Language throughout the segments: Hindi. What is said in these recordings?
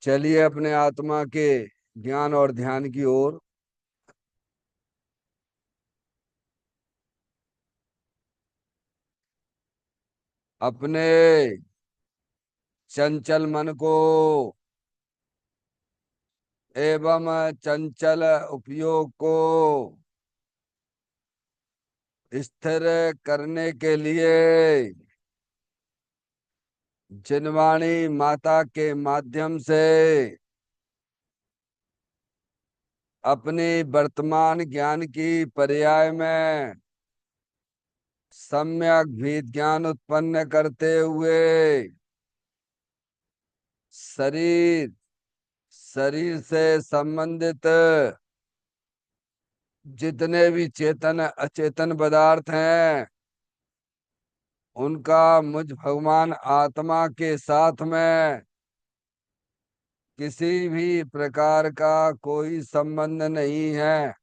चलिए अपने आत्मा के ज्ञान और ध्यान की ओर। अपने चंचल मन को एवं चंचल उपयोग को स्थिर करने के लिए जिनवाणी माता के माध्यम से अपनी वर्तमान ज्ञान की पर्याय में सम्यक विज्ञान उत्पन्न करते हुए शरीर शरीर से संबंधित जितने भी चेतन अचेतन पदार्थ हैं उनका मुझ भगवान आत्मा के साथ में किसी भी प्रकार का कोई संबंध नहीं है।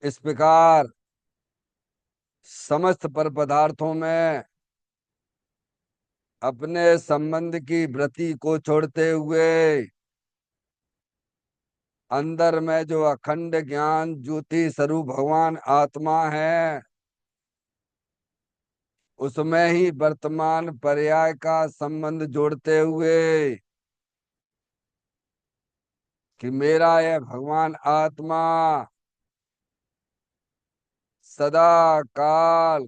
इस प्रकार समस्त पर पदार्थों में अपने संबंध की वृत्ति को छोड़ते हुए अंदर में जो अखंड ज्ञान ज्योति स्वरूप भगवान आत्मा है उसमें ही वर्तमान पर्याय का संबंध जोड़ते हुए कि मेरा यह भगवान आत्मा सदा काल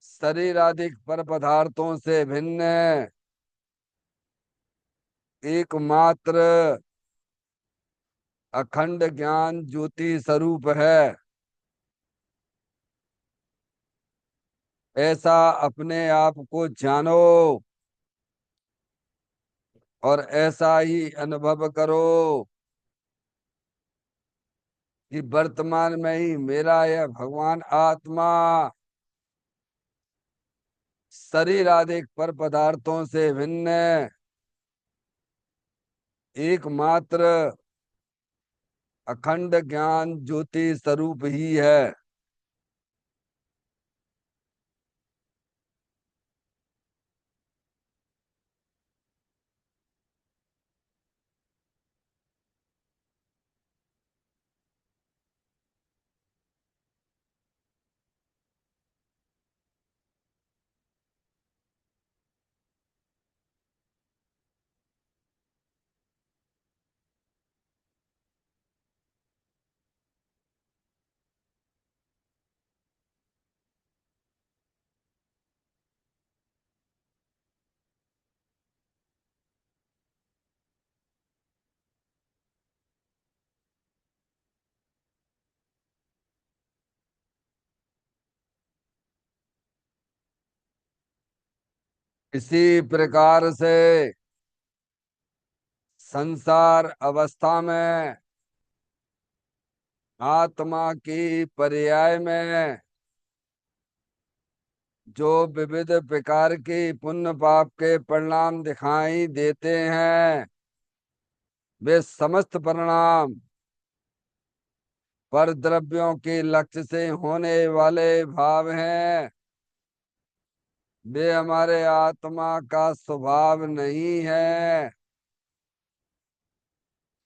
शरीर आदि पर पदार्थों से भिन्न एकमात्र अखंड ज्ञान ज्योति स्वरूप है। ऐसा अपने आप को जानो और ऐसा ही अनुभव करो कि वर्तमान में ही मेरा यह भगवान आत्मा शरीर आदि पर पदार्थों से भिन्न एकमात्र अखंड ज्ञान ज्योति स्वरूप ही है। इसी प्रकार से संसार अवस्था में आत्मा की पर्याय में जो विविध प्रकार की पुण्य पाप के परिणाम दिखाई देते हैं वे समस्त परिणाम पर द्रव्यों के लक्ष्य से होने वाले भाव हैं। वे हमारे आत्मा का स्वभाव नहीं है।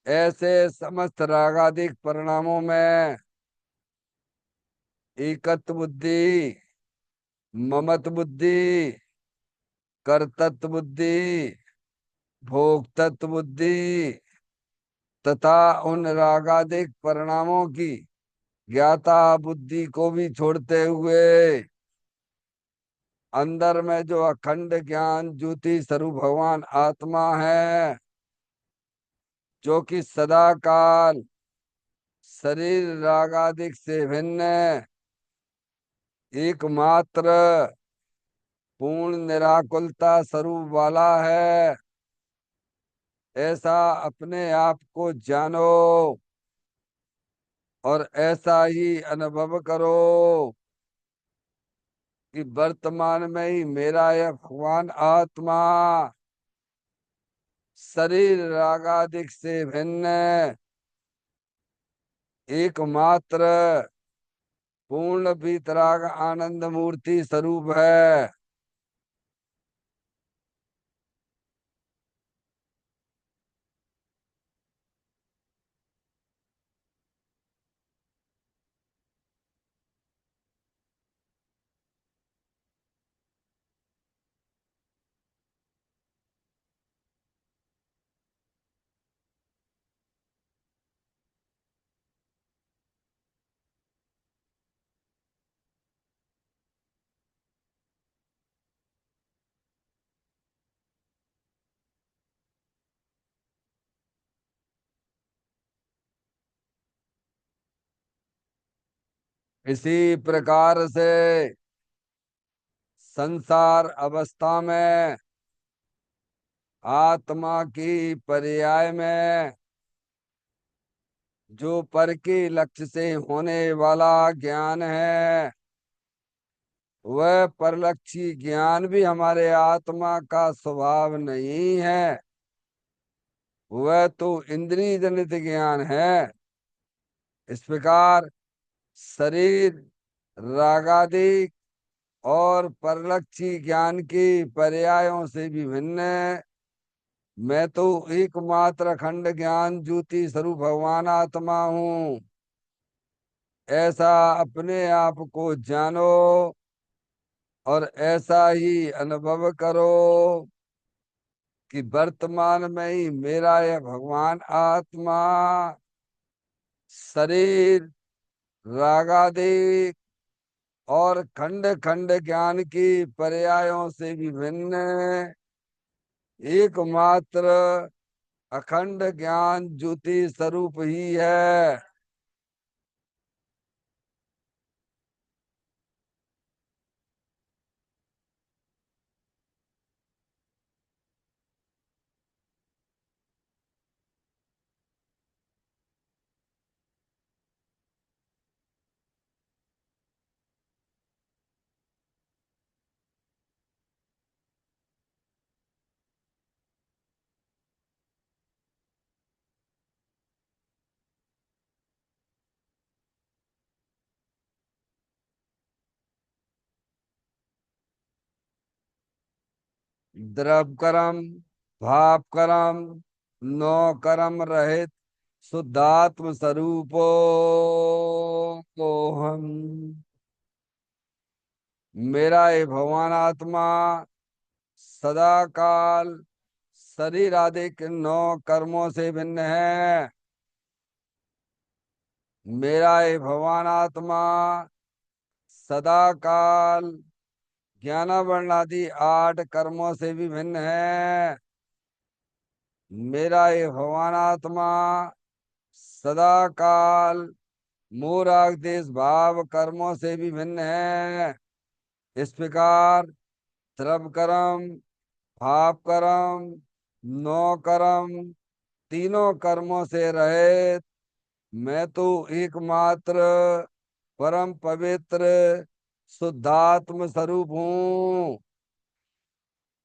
ऐसे समस्त रागादिक परिणामों में एकत्व बुद्धि, ममत्व बुद्धि, कर्तृत्व बुद्धि, भोक्तृत्व बुद्धि तथा उन रागादिक परिणामों की ज्ञाता बुद्धि को भी छोड़ते हुए अंदर में जो अखंड ज्ञान ज्योति स्वरूप भगवान आत्मा है जो कि सदा काल शरीर रागादिक से भिन्न एकमात्र पूर्ण निराकुलता स्वरूप वाला है। ऐसा अपने आप को जानो और ऐसा ही अनुभव करो कि वर्तमान में ही मेरा यह भगवान आत्मा शरीर रागादिक से भिन्न एकमात्र पूर्ण वीतराग आनंद मूर्ति स्वरूप है। इसी प्रकार से संसार अवस्था में आत्मा की पर्याय में जो पर के लक्ष्य से होने वाला ज्ञान है, वह परलक्षी ज्ञान भी हमारे आत्मा का स्वभाव नहीं है। वह तो इंद्रिय जनित ज्ञान है। इस प्रकार शरीर रागादि और परलक्षी ज्ञान की पर्यायों से भी भिन्न है। मैं तो एकमात्र अखंड ज्ञान ज्योति स्वरूप भगवान आत्मा हूँ। ऐसा अपने आप को जानो और ऐसा ही अनुभव करो कि वर्तमान में ही मेरा यह भगवान आत्मा शरीर रागादि और खंड खंड ज्ञान की पर्यायों से भी भिन्न एकमात्र अखंड ज्ञान ज्योति स्वरूप ही है। द्रव कर्म भाव कर्म नौ कर्म रहित शुद्धात्म स्वरूपो को हम मेरा ये भगवान आत्मा सदा काल शरीर आदि के नौ कर्मों से भिन्न है। मेरा ये भगवान आत्मा सदा काल ज्ञानावरण आदि आठ कर्मों से भी भिन्न है। मेरा ये भगवान आत्मा सदा काल मोराग देश भाव कर्मों से भी भिन्न है। इस प्रकार द्रव कर्म भाव कर्म नौ कर्म तीनों कर्मों से रहित मैं तो एकमात्र परम पवित्र शुद्धात्म स्वरूप हूँ।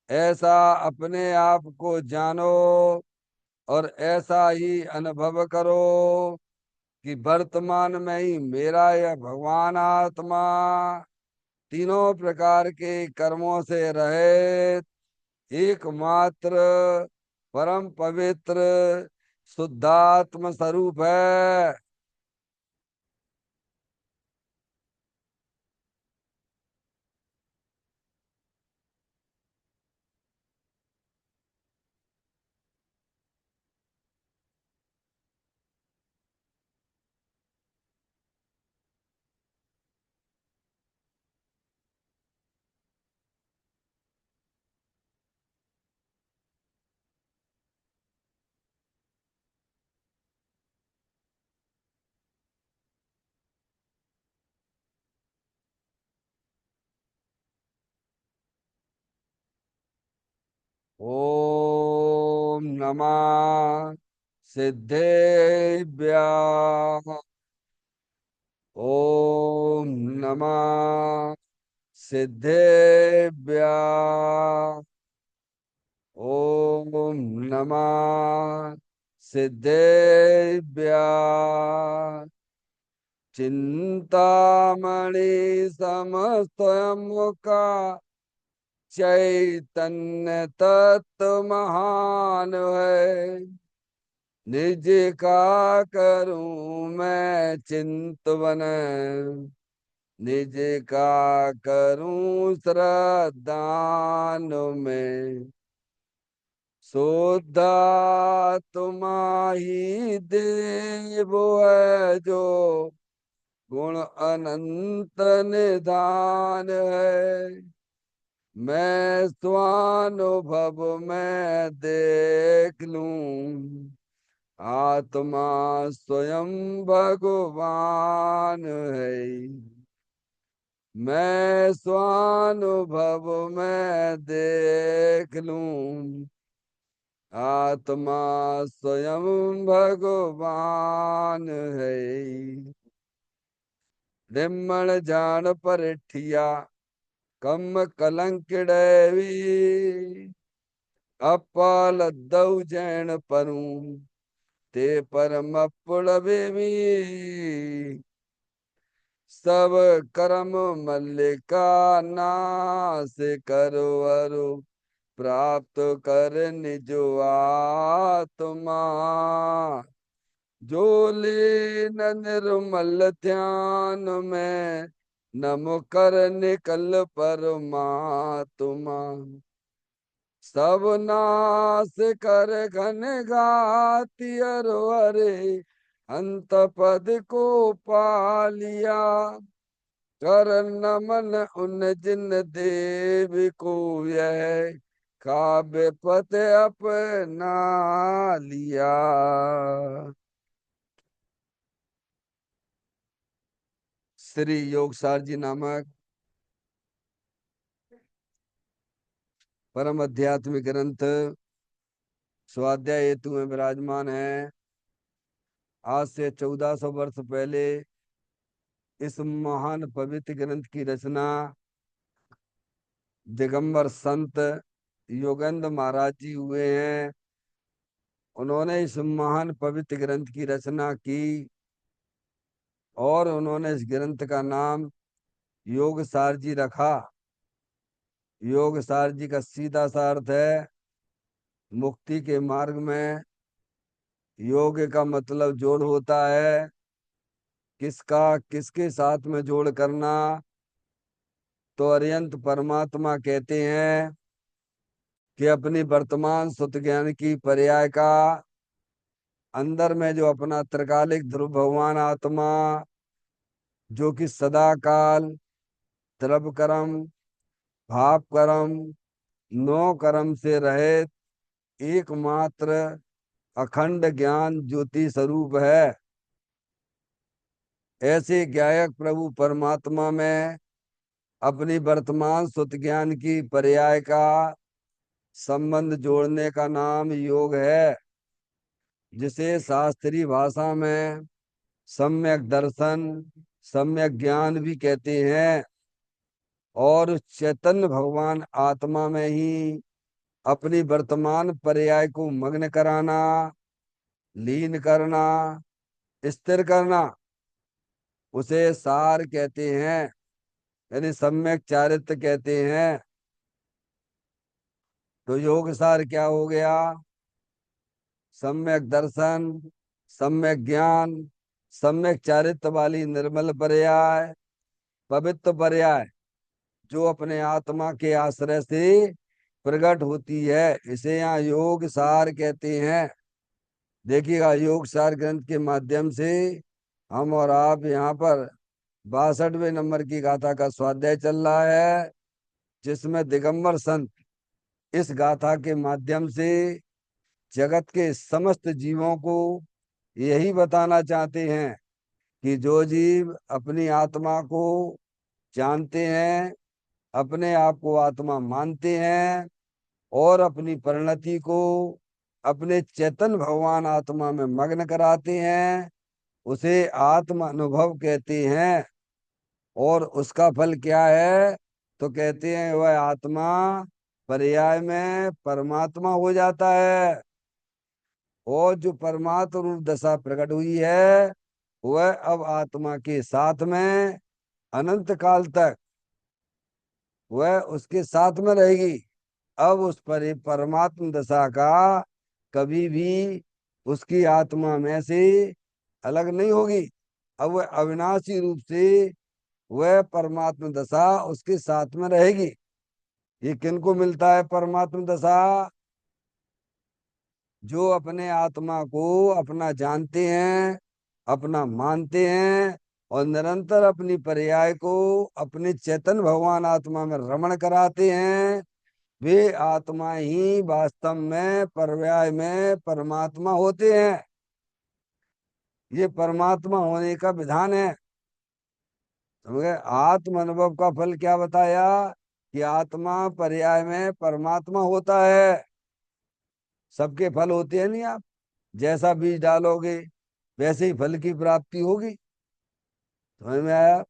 ऐसा अपने आप को जानो और ऐसा ही अनुभव करो कि वर्तमान में ही मेरा यह भगवान आत्मा तीनों प्रकार के कर्मों से रहित एकमात्र परम पवित्र शुद्धात्म स्वरूप है। ओम नमः सिद्धेभ्य। ओम नमः सिद्धेभ्य। ओम नमः सिद्धेभ्य। चिंतामणि समस्तयम का चैतन्य तत्व महान है। निज का करूं मैं चिंतवन निज का करूं श्रद्धान में शुद्धा तुम्हारी देव है जो गुण अनंत निधान है। मैं स्वानुभव में देख लूं आत्मा स्वयं भगवान है, मैं स्वानुभव में देख लूं। आत्मा स्वयं भगवान है, निम्मण जान परिठिया कम कलंकिड़वी। अपाल दऊ जैन परूं ते परम पुड़बेवी। सब कर्म मल्लिका नाश करो अरु प्राप्त कर निज आत्मा। जो लीन निर्मल ध्यान में नम कर निकल परमात्मा। सब नाश कर घन घाति अरो हरे अंत पद को पालिया। कर नमन उन जिन देव को यह काव्य पत अपना लिया। श्री योगसार जी नामक परम आध्यात्मिक ग्रंथ स्वाध्याय हेतु में विराजमान है। आज से 1400 वर्ष पहले इस महान पवित्र ग्रंथ की रचना दिगंबर संत योगेंद्र महाराज जी हुए हैं। उन्होंने इस महान पवित्र ग्रंथ की रचना की और उन्होंने इस ग्रंथ का नाम योगसार जी रखा। योगसार जी का सीधा सा अर्थ है मुक्ति के मार्ग में। योग का मतलब जोड़ होता है। किसका किसके साथ में जोड़ करना? तो अरियंत परमात्मा कहते हैं कि अपनी वर्तमान सुत ज्ञान की पर्याय का अंदर में जो अपना त्रिकालिक ध्रुव भगवान आत्मा जो कि सदा काल द्रव कर्म भाव कर्म नो कर्म से रहित एकमात्र अखंड ज्ञान ज्योति स्वरूप है। ऐसे ज्ञायक प्रभु परमात्मा में अपनी वर्तमान सुत ज्ञान की पर्याय का संबंध जोड़ने का नाम योग है, जिसे शास्त्रीय भाषा में सम्यक दर्शन सम्यक ज्ञान भी कहते हैं। और उस चैतन्य भगवान आत्मा में ही अपनी वर्तमान पर्याय को मग्न कराना, लीन करना, स्थिर करना, उसे सार कहते हैं, यानी सम्यक चारित्र कहते हैं। तो योग सार क्या हो गया? सम्यक दर्शन, सम्यक ज्ञान, सम्यक चारित्र वाली निर्मल पर्याय, पवित्र पर्याय जो अपने आत्मा के आश्रय से प्रकट होती है, इसे यहाँ योग सार कहते हैं। देखिएगा, योग सार ग्रंथ के माध्यम से हम और आप यहाँ पर 62वें नंबर की गाथा का स्वाध्याय चल रहा है, जिसमें दिगंबर संत इस गाथा के माध्यम से जगत के समस्त जीवों को यही बताना चाहते हैं कि जो जीव अपनी आत्मा को जानते हैं, अपने आप को आत्मा मानते हैं और अपनी परिणति को अपने चेतन भगवान आत्मा में मग्न कराते हैं, उसे आत्म अनुभव कहते हैं। और उसका फल क्या है? तो कहते हैं वह आत्मा पर्याय में परमात्मा हो जाता है। और जो परमात्मा रूप दशा प्रकट हुई है वह अब आत्मा के साथ में अनंत काल तक वह उसके साथ में रहेगी। अब उस पर परमात्म दशा का कभी भी उसकी आत्मा में से अलग नहीं होगी। अब वह अविनाशी रूप से वह परमात्म दशा उसके साथ में रहेगी। ये किनको मिलता है परमात्म दशा? जो अपने आत्मा को अपना जानते हैं, अपना मानते हैं और निरंतर अपनी पर्याय को अपने चेतन भगवान आत्मा में रमण कराते हैं, वे आत्मा ही वास्तव में पर्याय में परमात्मा होते हैं। ये परमात्मा होने का विधान है। समझ गए? आत्म अनुभव का फल क्या बताया कि आत्मा पर्याय में परमात्मा होता है। सबके फल होते हैं नहीं, आप जैसा बीज डालोगे वैसे ही फल की प्राप्ति होगी। समझ में आया?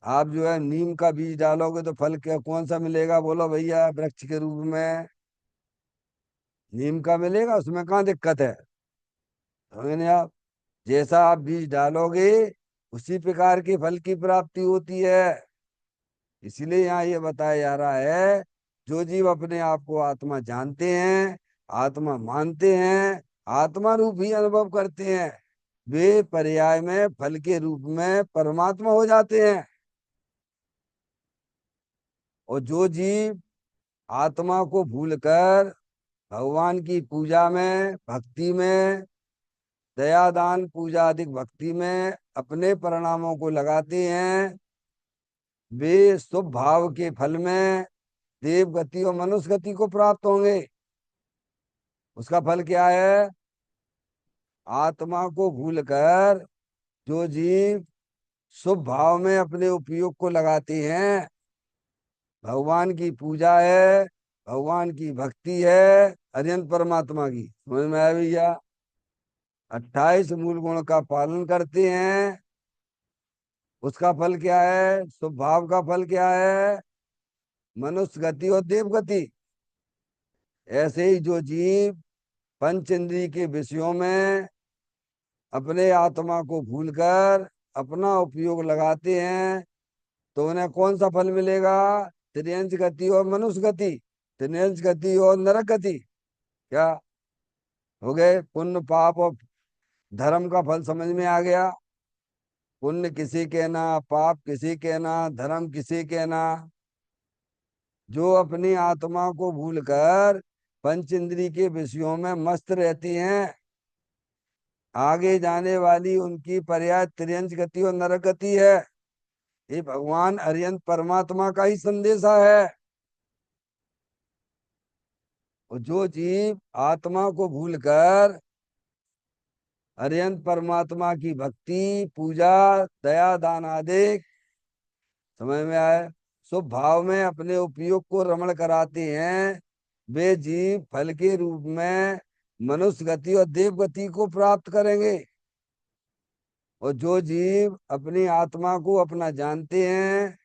आप जो है नीम का बीज डालोगे तो फल क्या कौन सा मिलेगा, बोलो भैया, वृक्ष के रूप में नीम का मिलेगा, उसमें कहाँ दिक्कत है। समझ नहीं आप? जैसा आप बीज डालोगे उसी प्रकार के फल की प्राप्ति होती है। इसीलिए यहाँ ये बताया जा रहा है, जो जीव अपने आप को आत्मा जानते हैं, आत्मा मानते हैं, आत्मा रूप ही अनुभव करते हैं, वे पर्याय में फल के रूप में परमात्मा हो जाते हैं। और जो जीव आत्मा को भूलकर भगवान की पूजा में, भक्ति में, दया दान पूजा अधिक भक्ति में अपने परिणामों को लगाते हैं, वे शुभ भाव के फल में देव गति और मनुष्य गति को प्राप्त होंगे। उसका फल क्या है? आत्मा को भूलकर जो जीव शुभ भाव में अपने उपयोग को लगाते हैं, भगवान की पूजा है, भगवान की भक्ति है, अरिहंत परमात्मा की, समझ में आया भैया? 28 मूल गुण का पालन करते हैं, उसका फल क्या है? शुभ भाव का फल क्या है? मनुष्य गति और देव गति। ऐसे ही जो जीव पंच इंद्रिय के विषयों में अपने आत्मा को भूलकर अपना उपयोग लगाते हैं, तो उन्हें कौन सा फल मिलेगा? त्रियंच गति और मनुष्य गति, त्रियंच गति और नरक गति। क्या हो गए? पुण्य पाप और धर्म का फल समझ में आ गया? पुण्य किसी के ना, पाप किसी के ना, धर्म किसी के ना। जो अपनी आत्मा को भूलकर पंच इंद्रिय के विषयों में मस्त रहती हैं, आगे जाने वाली उनकी पर्याय त्रियंच गति और नरक गति है। ये भगवान अरिहंत परमात्मा का ही संदेशा है। और जो जीव आत्मा को भूलकर अरिहंत परमात्मा की भक्ति, पूजा, दया दान आदि, समझ में आए, शुभ भाव में अपने उपयोग को रमण कराते हैं, वे जीव फल के रूप में मनुष्य गति और देव गति को प्राप्त करेंगे। और जो जीव अपनी आत्मा को अपना जानते हैं,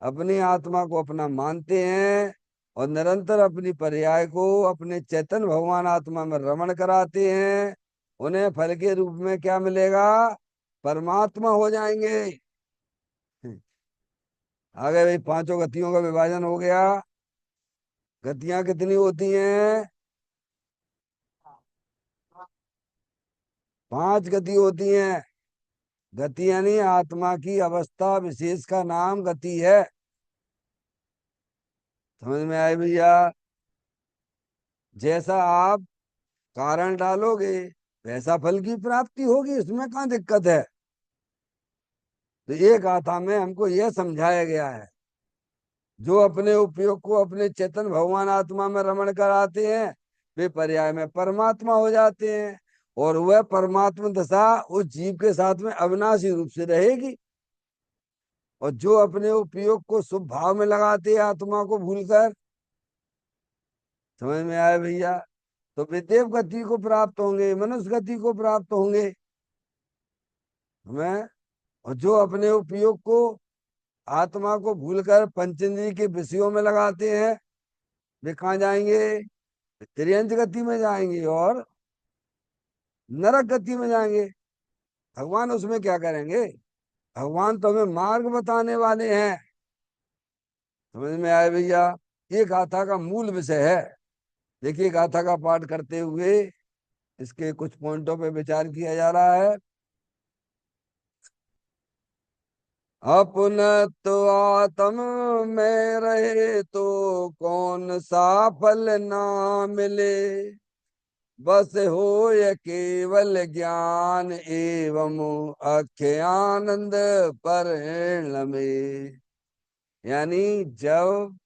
अपनी आत्मा को अपना मानते हैं और निरंतर अपनी पर्याय को अपने चैतन्य भगवान आत्मा में रमण कराते हैं, उन्हें फल के रूप में क्या मिलेगा? परमात्मा हो जाएंगे। आगे भाई पांचों गतियों का विभाजन हो गया। गतियां कितनी होती हैं? 5 गति होती हैं। गति यानी आत्मा की अवस्था विशेष का नाम गति है। समझ में आए भैया? जैसा आप कारण डालोगे वैसा फल की प्राप्ति होगी, उसमें कहाँ दिक्कत है। तो एक गाथा में हमको यह समझाया गया है, जो अपने उपयोग को अपने चेतन भगवान आत्मा में रमण कराते हैं, वे पर्याय में परमात्मा हो जाते हैं। और वह परमात्मा दशा उस जीव के साथ में अविनाशी रूप से रहेगी। और जो अपने उपयोग को शुभ भाव में लगाते हैं आत्मा को भूलकर, समझ में आया भैया, तो वे देव गति को प्राप्त होंगे, मनुष्य गति को प्राप्त होंगे। हमें, और जो अपने उपयोग को आत्मा को भूलकर पंचेंद्रिय के विषयों में लगाते हैं, वे कहाँ जाएंगे? त्रियंच गति में जाएंगे और नरक गति में जाएंगे। भगवान उसमें क्या करेंगे? भगवान तो हमें मार्ग बताने वाले हैं। समझ में आए भैया? ये गाथा का मूल विषय है। देखिए, गाथा का पाठ करते हुए इसके कुछ पॉइंटों पे विचार किया जा रहा है। अपन तो आत्म में रहे तो कौन सा फल ना मिले, बस हो ये केवल ज्ञान एवं अख्यानंद परिणमे। यानी जब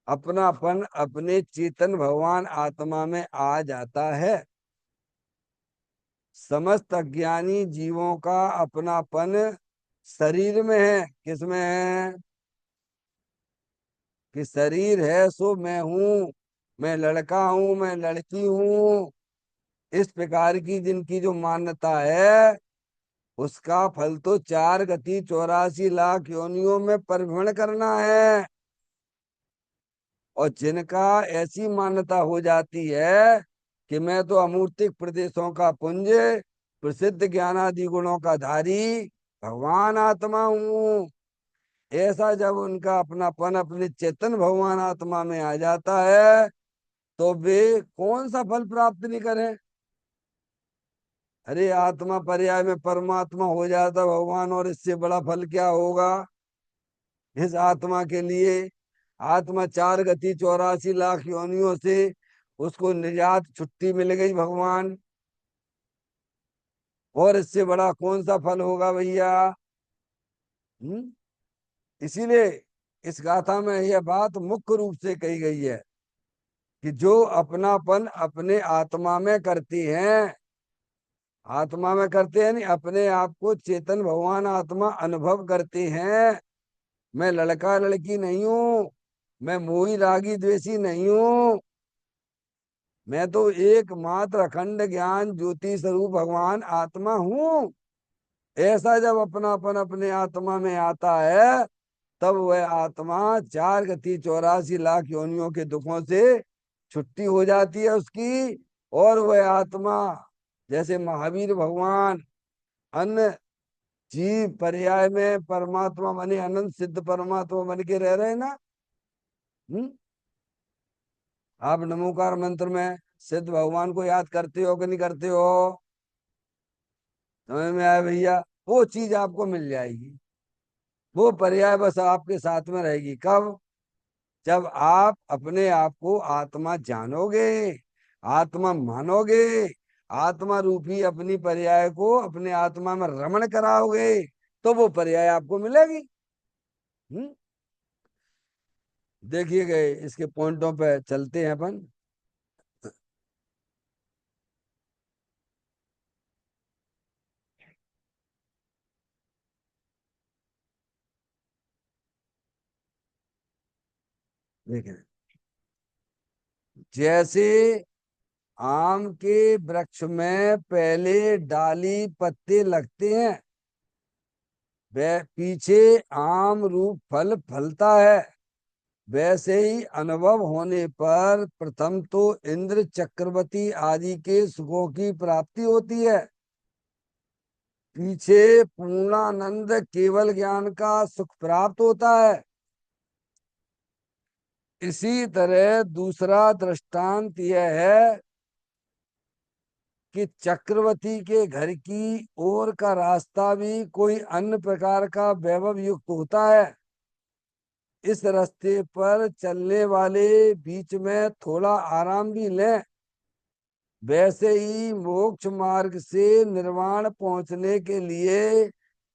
अपनापन अपने चेतन भगवान आत्मा में आ जाता है, समस्त अज्ञानी जीवों का अपनापन शरीर में है। किसमें है? कि शरीर है सो मैं हूँ, मैं लड़का हूँ, मैं लड़की हूँ। इस प्रकार की जिनकी जो मान्यता है, उसका फल तो 4 गति 84 लाख योनियों में परिभ्रमण करना है। और जिनका ऐसी मान्यता हो जाती है कि मैं तो अमूर्तिक प्रदेशों का पुंज, प्रसिद्ध ज्ञानादि गुणों का धारी भगवान आत्मा हूँ, ऐसा जब उनका अपनापन अपने चेतन भगवान आत्मा में आ जाता है, तो वे कौन सा फल प्राप्त नहीं करें। अरे आत्मा पर्याय में परमात्मा हो जाता भगवान, और इससे बड़ा फल क्या होगा इस आत्मा के लिए। आत्मा 4 गति 84 लाख योनियों से उसको निजात छुट्टी मिल गई भगवान, और इससे बड़ा कौन सा फल होगा भैया। हम्म। इसीलिए इस गाथा में यह बात मुख्य रूप से कही गई है कि जो अपनापन अपने आत्मा में करती हैं, आत्मा में करते हैं नहीं, अपने आप को चेतन भगवान आत्मा अनुभव करते हैं। मैं लड़का लड़की नहीं हूँ, मैं मोही रागी द्वेषी नहीं हूँ, मैं तो एकमात्र अखंड ज्ञान ज्योति स्वरूप भगवान आत्मा हूँ। ऐसा जब अपनापन अपने आत्मा में आता है, तब वह आत्मा 4 गति 84 लाख योनियों के दुखों से छुट्टी हो जाती है उसकी। और वह आत्मा जैसे महावीर भगवान अन्य जीव पर्याय में परमात्मा बने अनंत सिद्ध परमात्मा बन के रह रहे हैं ना। हम्म। आप नमोकार मंत्र में सिद्ध भगवान को याद करते हो कि नहीं करते हो? समझ में आया भैया? वो चीज आपको मिल जाएगी, वो पर्याय बस आपके साथ में रहेगी। कब? जब आप अपने आप को आत्मा जानोगे, आत्मा मानोगे, आत्मा रूपी अपनी पर्याय को अपने आत्मा में रमण कराओगे, तो वो पर्याय आपको मिलेगी। हम्म। देखिए गए इसके पॉइंटों पे चलते हैं अपन। देखें, जैसे आम के वृक्ष में पहले डाली पत्ते लगते हैं, वह पीछे आम रूप फल फलता है, वैसे ही अनुभव होने पर प्रथम तो इंद्र चक्रवर्ती आदि के सुखों की प्राप्ति होती है, पीछे पूर्णानंद केवल ज्ञान का सुख प्राप्त होता है। इसी तरह दूसरा दृष्टांत यह है कि चक्रवर्ती के घर की ओर का रास्ता भी कोई अन्य प्रकार का वैभव युक्त होता है। इस रास्ते पर चलने वाले बीच में थोड़ा आराम भी लें, वैसे ही मोक्ष मार्ग से निर्वाण पहुंचने के लिए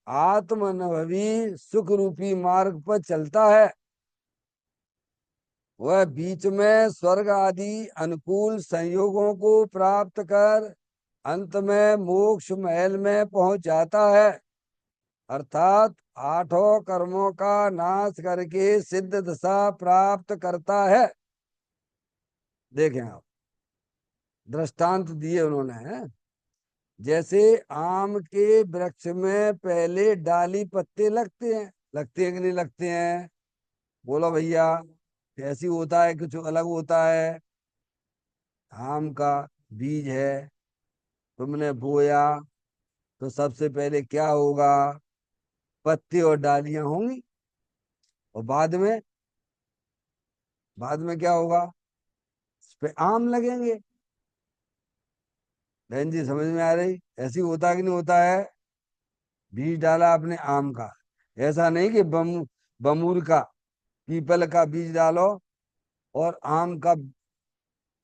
आत्मानुभवी सुख रूपी मार्ग पर चलता है। वह बीच में स्वर्ग आदि अनुकूल संयोगों को प्राप्त कर अंत में मोक्ष महल में पहुंच जाता है, अर्थात 8 कर्मों का नाश करके सिद्ध दशा प्राप्त करता है। देखें आप, दृष्टांत दिए उन्होंने हैं। जैसे आम के वृक्ष में पहले डाली पत्ते लगते हैं, लगते हैं कि नहीं लगते हैं? बोलो भैया। कैसी होता है, कुछ अलग होता है। आम का बीज है, तुमने बोया, तो सबसे पहले क्या होगा? पत्ते और डालियां होंगी। और बाद में क्या होगा? उस पे आम लगेंगे। बहन जी समझ में आ रही? ऐसी होता कि नहीं होता है? बीज डाला आपने आम का, ऐसा नहीं कि बमूल का, पीपल का बीज डालो और आम का,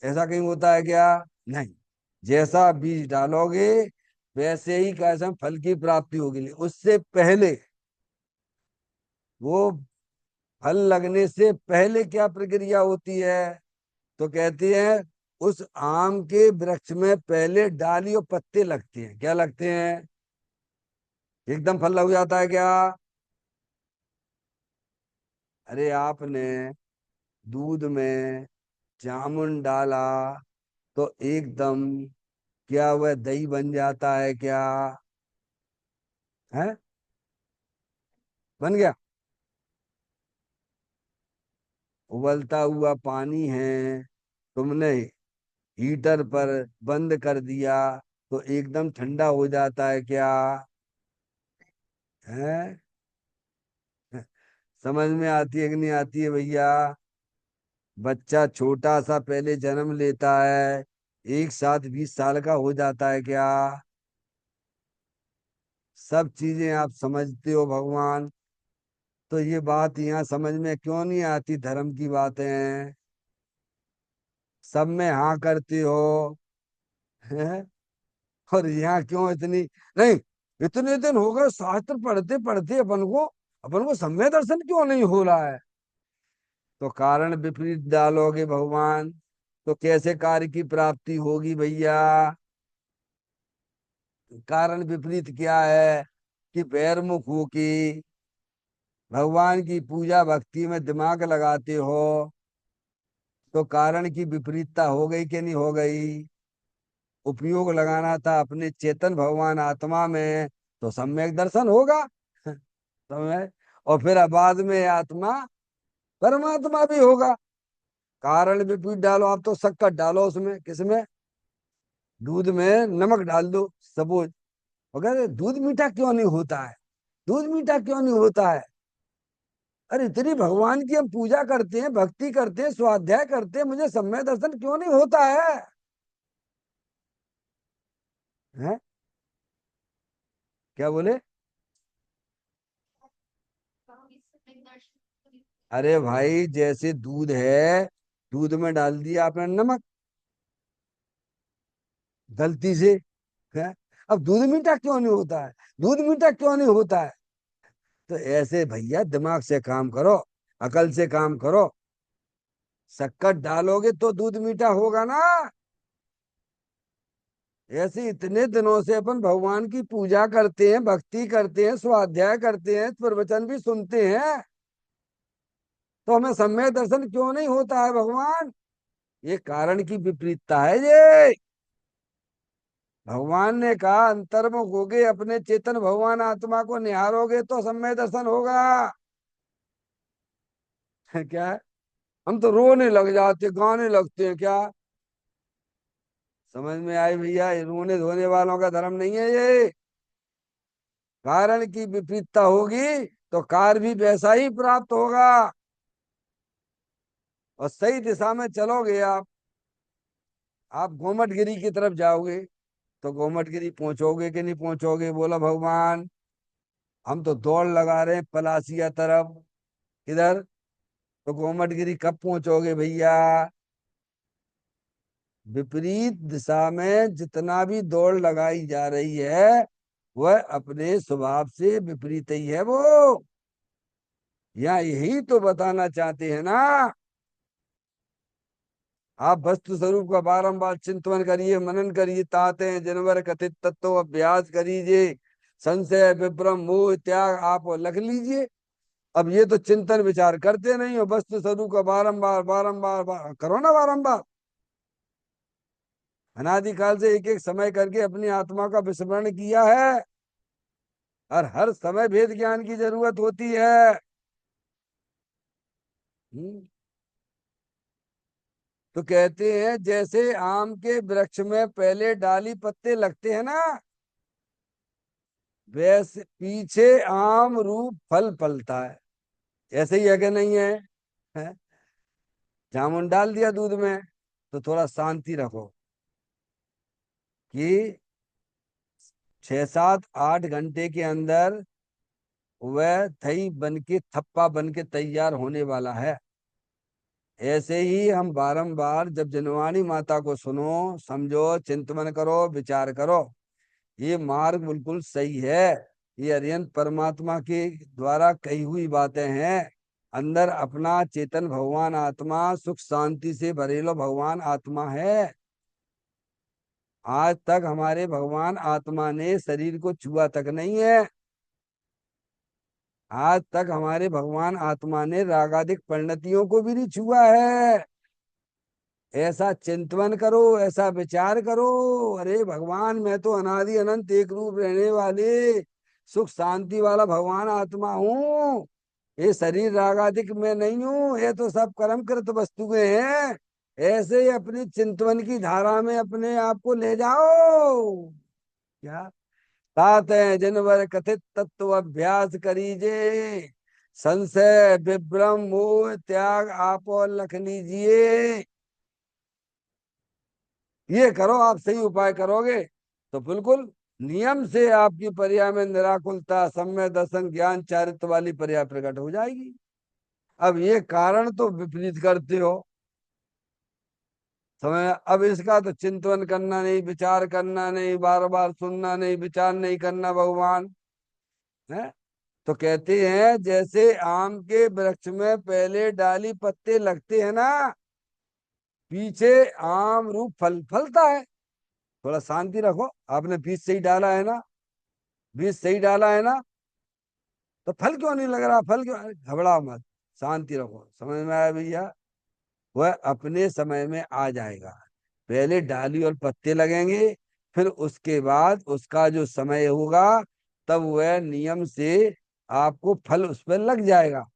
ऐसा कहीं होता है क्या? नहीं। जैसा बीज डालोगे वैसे ही कैसा फल की प्राप्ति होगी। उससे पहले वो फल लगने से पहले क्या प्रक्रिया होती है? तो कहती है उस आम के वृक्ष में पहले डाली और पत्ते लगते हैं। क्या लगते हैं? एकदम फल लग जाता है क्या? अरे आपने दूध में जामुन डाला तो एकदम क्या वह दही बन जाता है क्या? है? बन गया? उबलता हुआ पानी है, तुमने हीटर पर बंद कर दिया तो एकदम ठंडा हो जाता है क्या? है? समझ में आती है कि नहीं आती है भैया? बच्चा छोटा सा पहले जन्म लेता है, एक साथ 20 साल का हो जाता है क्या? सब चीजें आप समझते हो भगवान, तो ये बात यहाँ समझ में क्यों नहीं आती? धर्म की बातें सब में हाँ करते हो, हैं? और यहाँ क्यों इतनी नहीं? इतने दिन हो गए शास्त्र पढ़ते पढ़ते अपन को सम्य दर्शन क्यों नहीं हो रहा है? तो कारण विपरीत डालोगे भगवान, तो कैसे कार्य की प्राप्ति होगी भैया? कारण विपरीत क्या है? कि बैरमुख हो की भगवान की पूजा भक्ति में दिमाग लगाते हो, तो कारण की विपरीतता हो गई कि नहीं हो गई? उपयोग लगाना था अपने चेतन भगवान आत्मा में, तो सम्यक दर्शन होगा। समय और फिर बाद में आत्मा परमात्मा भी होगा। कारण विपरीत डालो, आप तो शक्कर डालो उसमें, किसमें? दूध में नमक डाल दो सपोज। अगर दूध मीठा क्यों नहीं होता है? दूध मीठा क्यों नहीं होता है? अरे इतनी भगवान की हम पूजा करते हैं, भक्ति करते हैं, स्वाध्याय करते हैं, मुझे सम्यक दर्शन क्यों नहीं होता है? हैं? क्या बोले? अरे भाई जैसे दूध है, दूध में डाल दिया आपने नमक गलती से, है? अब दूध मीठा क्यों नहीं होता है? दूध मीठा क्यों नहीं होता है? तो ऐसे भैया दिमाग से काम करो, अकल से काम करो। शक्कर डालोगे तो दूध मीठा होगा ना। ऐसे इतने दिनों से अपन भगवान की पूजा करते हैं, भक्ति करते हैं, स्वाध्याय करते हैं, प्रवचन भी सुनते हैं, तो हमें सम्यक दर्शन क्यों नहीं होता है भगवान? ये कारण की विपरीतता है ये। भगवान ने कहा अंतर्मुख होगे, अपने चेतन भगवान आत्मा को निहारोगे तो सम्यक दर्शन होगा। क्या है? हम तो रोने लग जाते, गाने लगते हैं क्या? समझ में आई भैया? ये रोने धोने वालों का धर्म नहीं है ये। कारण की विपरीतता होगी तो कार्य भी वैसा ही प्राप्त होगा। और सही दिशा में चलोगे आप गोमटगिरी की तरफ जाओगे तो गोमटगिरी पहुंचोगे कि नहीं पहुंचोगे? बोला भगवान। हम तो दौड़ लगा रहे हैं पलासिया तरफ। किधर? तो गोमटगिरी कब पहुंचोगे भैया? विपरीत दिशा में जितना भी दौड़ लगाई जा रही है, वह अपने स्वभाव से विपरीत ही है वो। यहाँ यही तो बताना चाहते हैं ना। आप वस्तु स्वरूप का बारंबार चिंतन करिए, मनन करिए, ताते हैं जिनवर कथित तत्व अभ्यास करिए, संशय विभ्रम मोह त्याग आप लख लीजिए। अब ये तो चिंतन विचार करते नहीं हो, वस्तु स्वरूप का बारंबार बारंबार करो ना बारंबार। अनादिकाल से एक एक समय करके अपनी आत्मा का विस्मरण किया है, और हर समय भेद ज्ञान की जरूरत होती है। हम्म। तो कहते हैं जैसे आम के वृक्ष में पहले डाली पत्ते लगते हैं ना, वैसे पीछे आम रूप फल फलता है। ऐसे ही है कि नहीं है? है? जामुन डाल दिया दूध में, तो थोड़ा शांति रखो कि 6 7 8 घंटे के अंदर वह दही बन के थप्पा बन के तैयार होने वाला है। ऐसे ही हम बारंबार जब जनवाणी माता को सुनो, समझो, चिंतन करो, विचार करो, ये मार्ग बिल्कुल सही है। ये अरिहंत परमात्मा के द्वारा कही हुई बातें हैं। अंदर अपना चेतन भगवान आत्मा सुख शांति से भरेलो भगवान आत्मा है। आज तक हमारे भगवान आत्मा ने शरीर को छुआ तक नहीं है। आज तक हमारे भगवान आत्मा ने रागादिक परिणतियों को भी नहीं छुआ है। ऐसा चिंतन करो, ऐसा विचार करो। अरे भगवान, मैं तो अनादि अनंत एक रूप रहने वाले सुख शांति वाला भगवान आत्मा हूँ। ये शरीर रागादिक में नहीं हूँ, ये तो सब कर्मकृत वस्तुएं हैं। ऐसे ही अपनी चिंतन की धारा में अपने आप को ले जाओ। क्या तात है जिनवर कथित तत्व अभ्यास करीजे, संशय विभ्रम मोह त्याग आप और लख लीजिए। ये करो, आप सही उपाय करोगे तो बिल्कुल नियम से आपकी पर्या में निराकुलता, सम्य दर्शन, ज्ञान, चारित्र वाली पर्या प्रकट हो जाएगी। अब ये कारण तो विपरीत करते हो समय। अब इसका तो चिंतन करना नहीं, विचार करना नहीं, बार बार सुनना नहीं, विचार नहीं करना भगवान है। तो कहते हैं जैसे आम के वृक्ष में पहले डाली पत्ते लगते हैं ना, पीछे आम रूप फल फलता है। थोड़ा शांति रखो, आपने बीज सही डाला है ना, बीज सही डाला है ना, तो फल क्यों नहीं लग रहा, फल क्यों, घबराओ मत, शांति रखो। समझ में आया भैया? वह अपने समय में आ जाएगा। पहले डाली और पत्ते लगेंगे, फिर उसके बाद उसका जो समय होगा तब वह नियम से आपको फल उस पर लग जाएगा।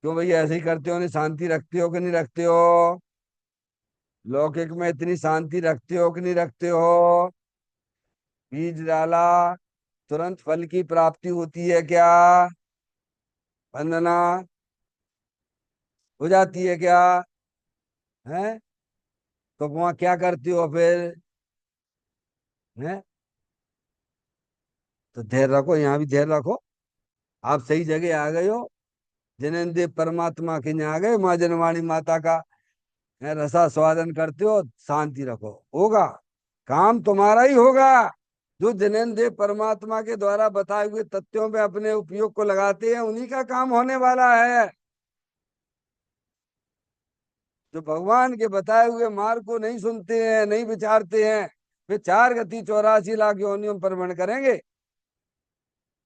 क्यों भैया, ऐसे ही करते हो, नहीं शांति रखते हो कि नहीं रखते हो? लौकिक में इतनी शांति रखते हो कि नहीं रखते हो? बीज डाला तुरंत फल की प्राप्ति होती है क्या? वंदना, हो जाती है क्या? है? तो वहां क्या करती हो फिर? है? तो धैर्य रखो, यहाँ भी धैर्य रखो। आप सही जगह आ गए हो। जनेन्द्र परमात्मा के यहाँ आ गए, माँ जनवाणी माता का रसा स्वादन करते हो। शांति रखो, होगा काम तुम्हारा ही होगा। जो जनेन्द्र परमात्मा के द्वारा बताए हुए तथ्यों पे अपने उपयोग को लगाते हैं, उन्हीं का काम होने वाला है। जो भगवान के बताए हुए मार्ग को नहीं सुनते हैं, नहीं विचारते हैं, वे 4 गति 84 लाख योनियों में परमण करेंगे।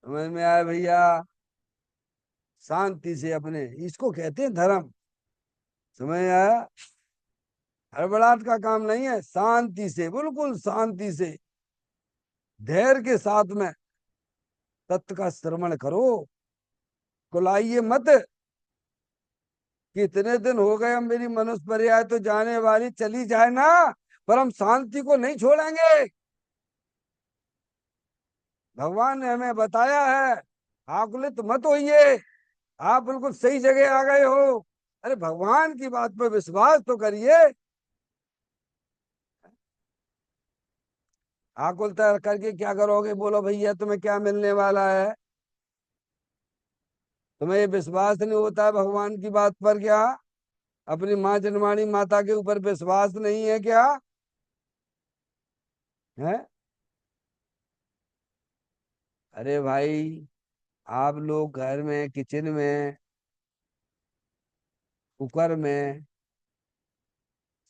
समझ में आया भैया? शांति से अपने, इसको कहते हैं धर्म। समझ में आया? हड़बड़ाहट का काम नहीं है, शांति से, बिल्कुल शांति से, धैर्य के साथ में तत्व का श्रवण करो। कुलाइए मत कि इतने दिन हो गए, अब मेरी मनुष्य पर्याय तो जाने वाली चली जाए ना, पर हम शांति को नहीं छोड़ेंगे। भगवान ने हमें बताया है, आकुलित मत होइए। आप बिल्कुल सही जगह आ गए हो। अरे भगवान की बात पर विश्वास तो करिए। आकुलता करके क्या करोगे? बोलो भैया, तुम्हें क्या मिलने वाला है? तुम्हें ये विश्वास नहीं होता है भगवान की बात पर क्या? अपनी माँ जनवाणी माता के ऊपर विश्वास नहीं है क्या? है? अरे भाई, आप लोग घर में, किचन में, कुकर में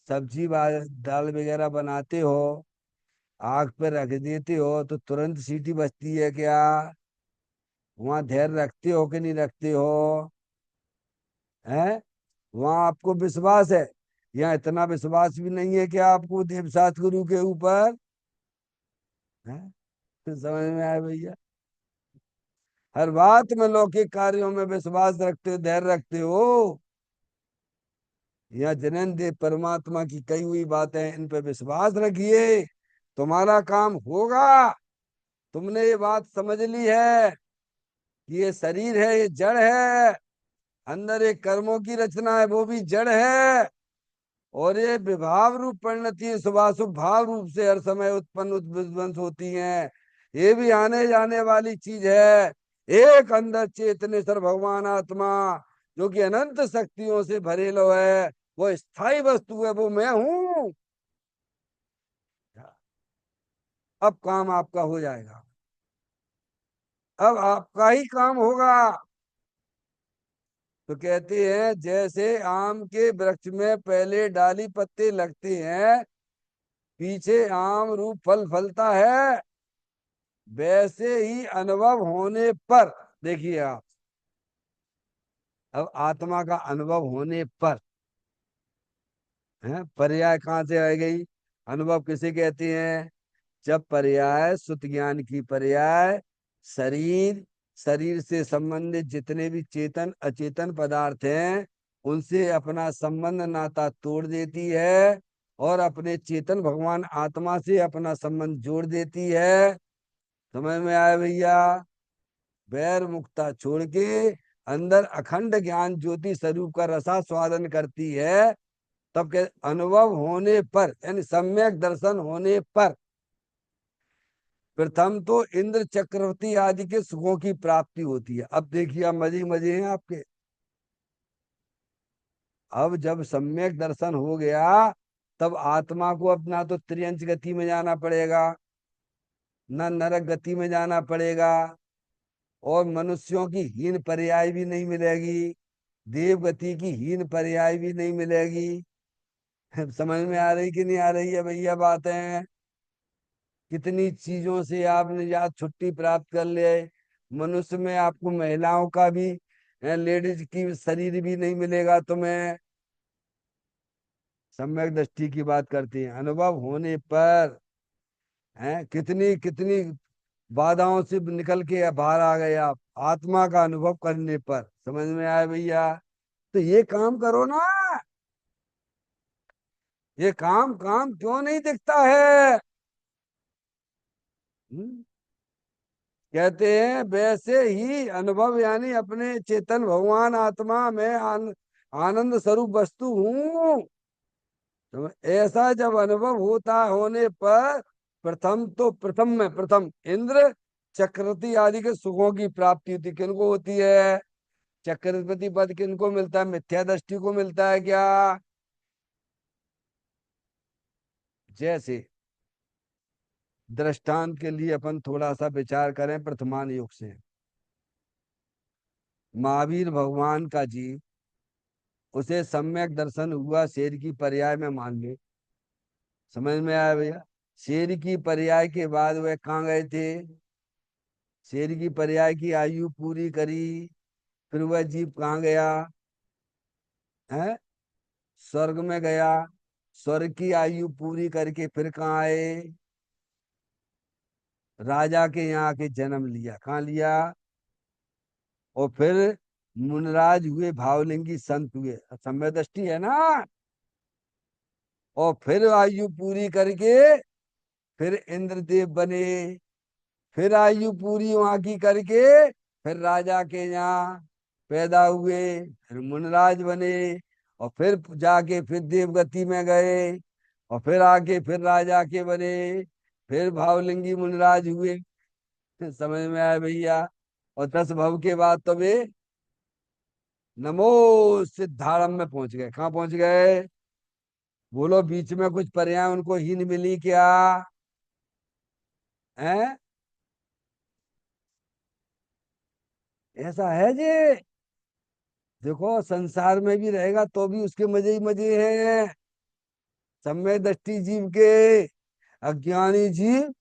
सब्जी दाल वगैरह बनाते हो, आग पे रख देते हो तो तुरंत सीटी बजती है क्या? वहां धैर्य रखते हो कि नहीं रखते हो? हैं? वहां आपको विश्वास है? यहाँ इतना विश्वास भी नहीं है क्या आपको देवसात गुरु के ऊपर? हैं? फिर समझ में आया भैया? हर बात में लौकिक कार्यों में विश्वास रखते हो, धैर्य रखते हो। यह जनेन्द्र परमात्मा की कही हुई बातें, इन पे विश्वास रखिए, तुम्हारा काम होगा। तुमने ये बात समझ ली है कि ये शरीर है, ये जड़ है। अंदर एक कर्मों की रचना है, वो भी जड़ है। और ये विभाव रूप परिणति, शुभाशुभ भाव रूप से हर समय उत्पन्न विध्वंस होती हैं। ये भी आने जाने वाली चीज है। एक अंदर चेतनेश्वर भगवान आत्मा, जो कि अनंत शक्तियों से भरेलो है, वो स्थायी वस्तु है, वो मैं हूं। अब काम आपका हो जाएगा। अब आपका ही काम होगा। तो कहते हैं जैसे आम के वृक्ष में पहले डाली पत्ते लगते हैं, पीछे आम रूप फल फलता है, वैसे ही अनुभव होने पर, देखिए आप, अब आत्मा का अनुभव होने पर है, पर्याय कहाँ से आ गई? अनुभव किसे कहते हैं? जब पर्याय सुत ज्ञान की पर्याय शरीर, शरीर से संबंधित जितने भी चेतन अचेतन पदार्थ हैं उनसे अपना संबंध नाता तोड़ देती है, और अपने चेतन भगवान आत्मा से अपना संबंध जोड़ देती है। समझ में आया भैया? वैर मुक्ता छोड़ के अंदर अखंड ज्ञान ज्योति स्वरूप का रसा स्वादन करती है। तब के अनुभव होने पर यानी सम्यक दर्शन होने पर प्रथम तो इंद्र चक्रवर्ती आदि के सुखों की प्राप्ति होती है। अब देखिए, अब मजे मजे हैं आपके। अब जब सम्यक दर्शन हो गया, तब आत्मा को अपना तो त्रियंच गति में जाना पड़ेगा, न नरक गति में जाना पड़ेगा, और मनुष्यों की हीन पर्याय भी नहीं मिलेगी, देव गति की हीन पर्याय भी नहीं मिलेगी। समझ में आ रही कि नहीं आ रही है भैया बातें? कितनी चीजों से आपने या छुट्टी प्राप्त कर ले। मनुष्य में आपको महिलाओं का भी, लेडीज की शरीर भी नहीं मिलेगा तुम्हें। सम्यक दृष्टि की बात करती है अनुभव होने पर। हैं, कितनी कितनी बाधाओं से निकल के बाहर आ गए आप आत्मा का अनुभव करने पर। समझ में आया भैया? तो ये काम करो ना। ये काम काम क्यों नहीं दिखता है? हम्म? कहते हैं वैसे ही अनुभव यानी अपने चेतन भगवान आत्मा में आनंद स्वरूप वस्तु हूँ। तो ऐसा जब अनुभव होता होने पर प्रथम तो प्रथम में प्रथम इंद्र चक्रवर्ती आदि के सुखों की प्राप्ति होती। किनको होती है? चक्रवर्ती पद किनको मिलता है? मिथ्या दृष्टि को मिलता है क्या? जैसे दृष्टांत के लिए अपन थोड़ा सा विचार करें प्रथमान युग से। महावीर भगवान का जी, उसे सम्यक दर्शन हुआ शेर की पर्याय में मान ले। समझ में आया भैया? शेर की पर्याय के बाद वह कहाँ गए थे? शेर की पर्याय की आयु पूरी करी, फिर वह जीव कहाँ गया? है, स्वर्ग में गया। स्वर्ग की आयु पूरी करके फिर कहाँ आए? राजा के यहाँ के जन्म लिया। कहाँ लिया? और फिर मुनराज हुए, भावलिंगी संत हुए। सम्यक दृष्टि है ना? और फिर आयु पूरी करके फिर इंद्रदेव बने। फिर आयु पूरी वहां की करके फिर राजा के यहाँ पैदा हुए, फिर मुनराज बने, और फिर जाके फिर देवगति में गए, और फिर आके फिर राजा के बने, फिर भावलिंगी मुनराज हुए। समझ में आया भैया? और 10 भव के बाद तो वे नमो सिद्धारंभ में पहुंच गए। कहाँ पहुंच गए? बोलो, बीच में कुछ पर्याय उनको हीन मिली क्या? है? ऐसा है जी। देखो, संसार में भी रहेगा तो भी उसके मजे ही मजे हैं। सम्यक दृष्टि जीव के, अज्ञानी जीव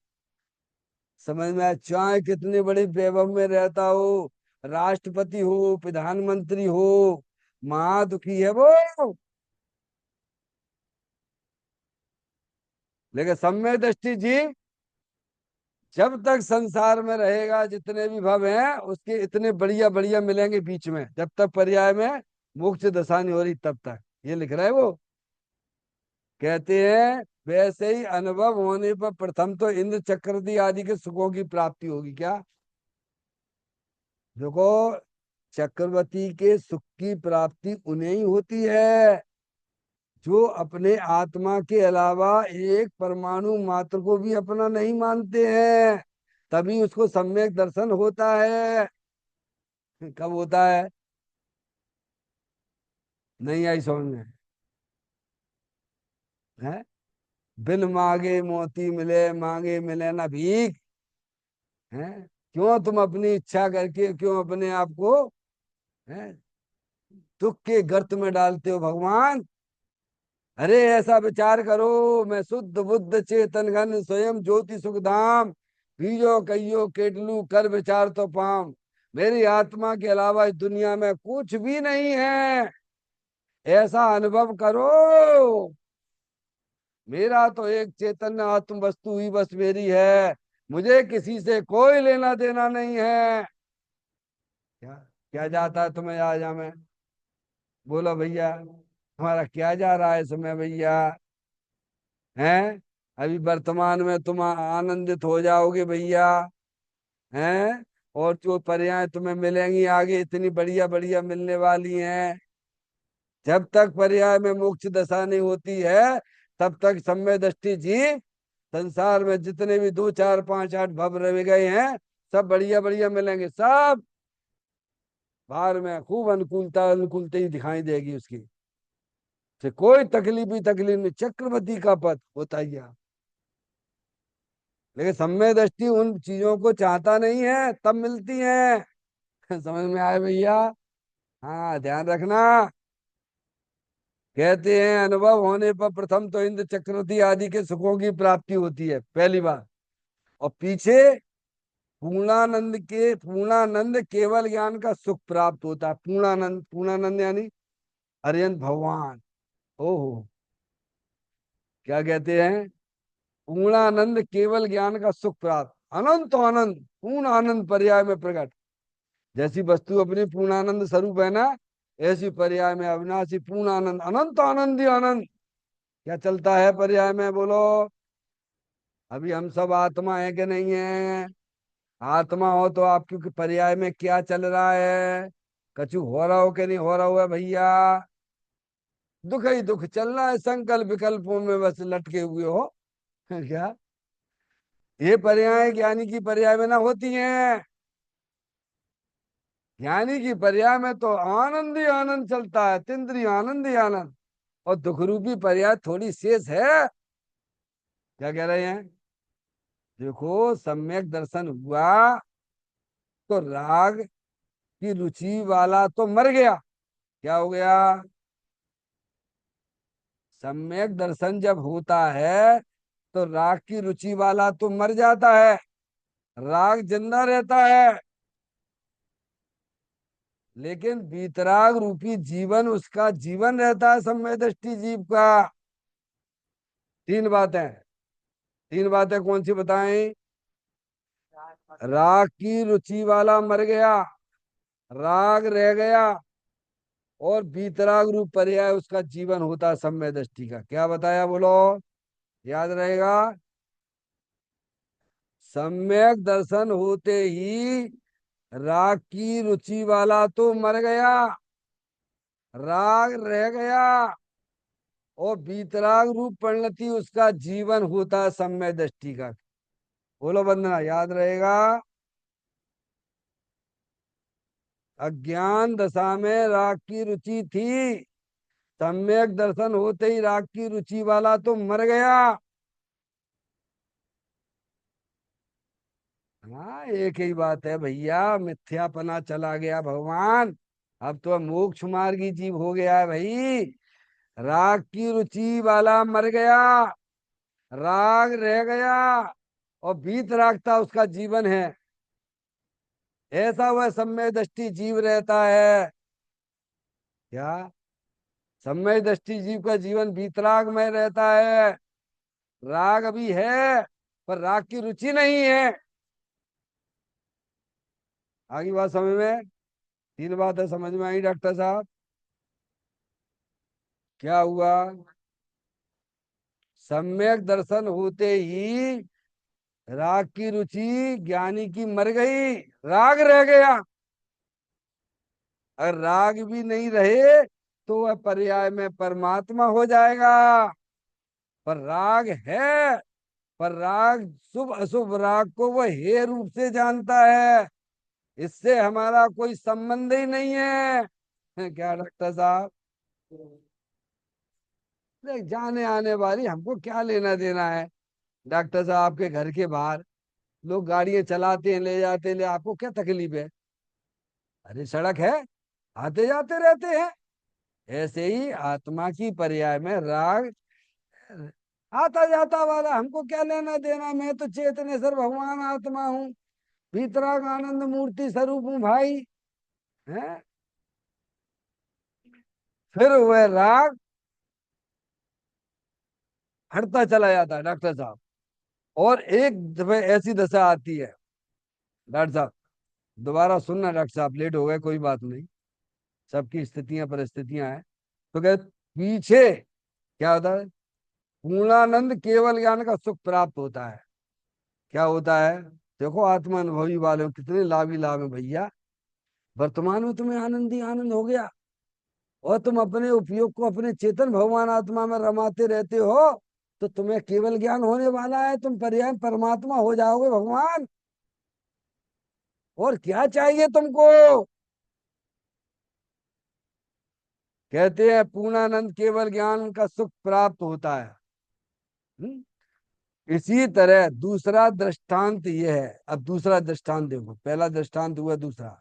समझ में आया? चाहे कितने बड़े वैभव में रहता हो, राष्ट्रपति हो, प्रधानमंत्री हो, महादुखी है वो। लेकिन सम्यक दृष्टि जीव जब तक संसार में रहेगा, जितने भी भव हैं उसके इतने बढ़िया बढ़िया मिलेंगे बीच में, जब तक पर्याय में मोक्ष दशा नहीं हो रही तब तक। ये लिख रहा है वो। कहते हैं वैसे ही अनुभव होने पर प्रथम तो इंद्र चक्रवर्ती आदि के सुखों की प्राप्ति होगी। क्या? देखो, चक्रवर्ती के सुख की प्राप्ति उन्हें ही होती है जो अपने आत्मा के अलावा एक परमाणु मात्र को भी अपना नहीं मानते हैं। तभी उसको सम्यक दर्शन होता है। कब होता है? नहीं आई समझ में? है, बिन मांगे मोती मिले, मांगे मिले ना भीख। है, क्यों तुम अपनी इच्छा करके क्यों अपने आप को, है, दुख के गर्त में डालते हो भगवान। अरे ऐसा विचार करो, मैं शुद्ध बुद्ध चेतन घन स्वयं ज्योति सुख धाम, बीजो कहियो केटलू कर विचार तो पाम। मेरी आत्मा के अलावा इस दुनिया में कुछ भी नहीं है, ऐसा अनुभव करो। मेरा तो एक चैतन्य आत्म वस्तु ही बस मेरी है, मुझे किसी से कोई लेना देना नहीं है। क्या क्या जाता है तुम्हें आ जा में? बोलो भैया, हमारा क्या जा रहा है समय भैया? हैं? अभी वर्तमान में तुम आनंदित हो जाओगे भैया। हैं? और जो पर्याय तुम्हें मिलेंगी आगे इतनी बढ़िया बढ़िया मिलने वाली हैं। जब तक पर्याय में मोक्ष दशा नहीं होती है, तब तक सम्य दृष्टि जीव संसार में जितने भी 2 4 5 8 भव रह गए हैं, सब बढ़िया बढ़िया मिलेंगे सब। बाहर में खूब अनुकूलता अनुकूलता ही दिखाई देगी उसकी, से कोई तकलीफ ही तकलीफ नहीं, चक्रवर्ती का पद होता ही है। लेकिन सम्य दृष्टि उन चीजों को चाहता नहीं है, तब मिलती है। समझ में आए भैया? हाँ ध्यान रखना। कहते हैं अनुभव होने पर प्रथम तो इंद्र चक्रवर्ती आदि के सुखों की प्राप्ति होती है, पहली बार। और पीछे पूर्णानंद केवल ज्ञान का सुख प्राप्त होता है। पूर्णानंद, पूर्णानंद यानी अरिहंत भगवान। ओहो, क्या कहते हैं? पूर्णानंद केवल ज्ञान का सुख प्राप्त, अनंत आनंद पूर्ण आनंद पर्याय में प्रकट। जैसी वस्तु अपनी पूर्णानंद स्वरूप है ना, ऐसी पर्याय में अविनाशी पूर्ण आनंद, अनंत आनंद ही आनंद। क्या चलता है पर्याय में बोलो? अभी हम सब आत्मा है कि नहीं है? आत्मा हो तो आपके पर्याय में क्या चल रहा है? कछु हो रहा हो कि नहीं हो रहा हुआ भैया? दुख ही दुख चल रहा है, संकल्प विकल्पों में बस लटके हुए हो। क्या ये पर्याय ज्ञानी की पर्याय में ना होती हैं? ज्ञानी की पर्याय में तो आनंद ही आनंद चलता है, तिंद्रिय आनंद ही आनंद। और दुख रूपी पर्याय थोड़ी शेष है। क्या कह रहे हैं? देखो सम्यक दर्शन हुआ तो राग की रुचि वाला तो मर गया। क्या हो गया? सम्यक दर्शन जब होता है तो राग की रुचि वाला तो मर जाता है, राग जिंदा रहता है। लेकिन वीतराग रूपी जीवन उसका जीवन रहता है, सम्यक दृष्टि जीव का। तीन बातें, तीन बातें कौन सी बताएं? राग की रुचि वाला मर गया, राग रह गया, और वीतराग रूप पर्याय उसका जीवन होता है सम्यक दृष्टि का। क्या बताया बोलो? याद रहेगा? सम्यक दर्शन होते ही राग की रुचि वाला तो मर गया, राग रह गया, और वीतराग रूप परिणति उसका जीवन होता है सम्यक दृष्टि का। बोलो वंदना, याद रहेगा? अज्ञान दशा में राग की रुचि थी, सम्यक दर्शन होते ही राग की रुचि वाला तो मर गया। हाँ एक ही बात है भैया, मिथ्यापना चला गया भगवान। अब तो मोक्ष मार्गी जीव हो गया है भाई। राग की रुचि वाला मर गया, राग रह गया, और बीत रागता उसका जीवन है। ऐसा वह सम्यक दृष्टि जीव रहता है। क्या? सम्यक दृष्टि जीव का जीवन बीतराग में रहता है। राग अभी है, पर राग की रुचि नहीं है। आगे बात समझ में? तीन बात है समझ में आई डॉक्टर साहब? क्या हुआ? सम्यक दर्शन होते ही राग की रुचि ज्ञानी की मर गई, राग रह गया। अगर राग भी नहीं रहे तो वह पर्याय में परमात्मा हो जाएगा। पर राग है, पर राग शुभ अशुभ राग को वह हे रूप से जानता है, इससे हमारा कोई संबंध ही नहीं है। क्या डॉक्टर साहब? देख जाने आने वाली हमको क्या लेना देना है? डॉक्टर साहब आपके घर के बाहर लोग गाड़ियां चलाते हैं, ले जाते हैं, ले आपको क्या तकलीफ है? अरे सड़क है, आते जाते रहते हैं। ऐसे ही आत्मा की पर्याय में राग आता जाता वाला, हमको क्या लेना देना, मैं तो चेतनेश्वर भगवान आत्मा हूँ, भीतराग आनंद मूर्ति स्वरूप हूँ भाई। है, फिर वह राग हटता चला जाता है डॉक्टर साहब। और एक दफे ऐसी दशा आती है डॉक्टर साहब, दोबारा सुनना डॉक्टर साहब, लेट हो गए कोई बात नहीं, सबकी स्थितियां परिस्थितियां हैं। तो कह पीछे क्या होता है, पूर्णानंद केवल ज्ञान का सुख प्राप्त होता है। क्या होता है, देखो आत्मा अनुभवी वाले हो, कितने लाभ ही लाभ है भैया। वर्तमान में तुम्हें आनंद ही आनंद हो गया, और तुम अपने उपयोग को अपने चेतन भगवान आत्मा में रमाते रहते हो, तो तुम्हें केवल ज्ञान होने वाला है, तुम पर्याय परमात्मा हो जाओगे भगवान। और क्या चाहिए तुमको। कहते हैं पूर्णानंद केवल ज्ञान का सुख प्राप्त होता है। हम्म? इसी तरह दूसरा दृष्टांत ये है। अब दूसरा दृष्टांत देखो, पहला दृष्टांत हुआ, दूसरा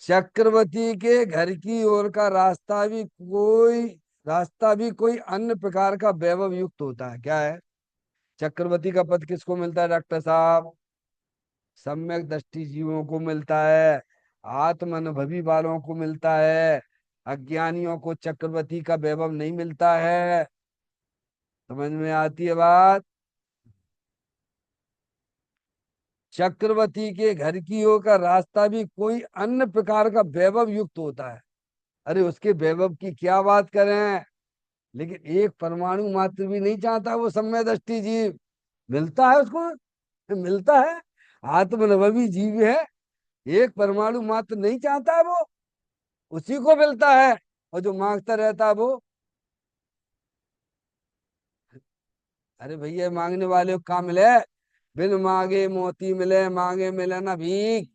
चक्रवर्ती के घर की ओर का रास्ता भी कोई अन्य प्रकार का वैभव युक्त होता है। क्या है, चक्रवर्ती का पद किसको मिलता है डॉक्टर साहब, सम्यक दृष्टि जीवों को मिलता है, आत्म अनुभवी वालों को मिलता है, अज्ञानियों को चक्रवर्ती का वैभव नहीं मिलता है। समझ में आती है बात। चक्रवर्ती के घर की ओर का रास्ता भी कोई अन्य प्रकार का वैभव युक्त होता है। अरे उसके वैभव की क्या बात करें, लेकिन एक परमाणु मात्र भी नहीं चाहता वो सम्यक दृष्टि जीव। मिलता है उसको, मिलता है, आत्मनुभवी जीव है, एक परमाणु मात्र नहीं चाहता है वो, उसी को मिलता है। और जो मांगता रहता है वो, अरे भैया मांगने वाले को काम मिले, बिन मांगे मोती मिले, मांगे मिले ना भीख।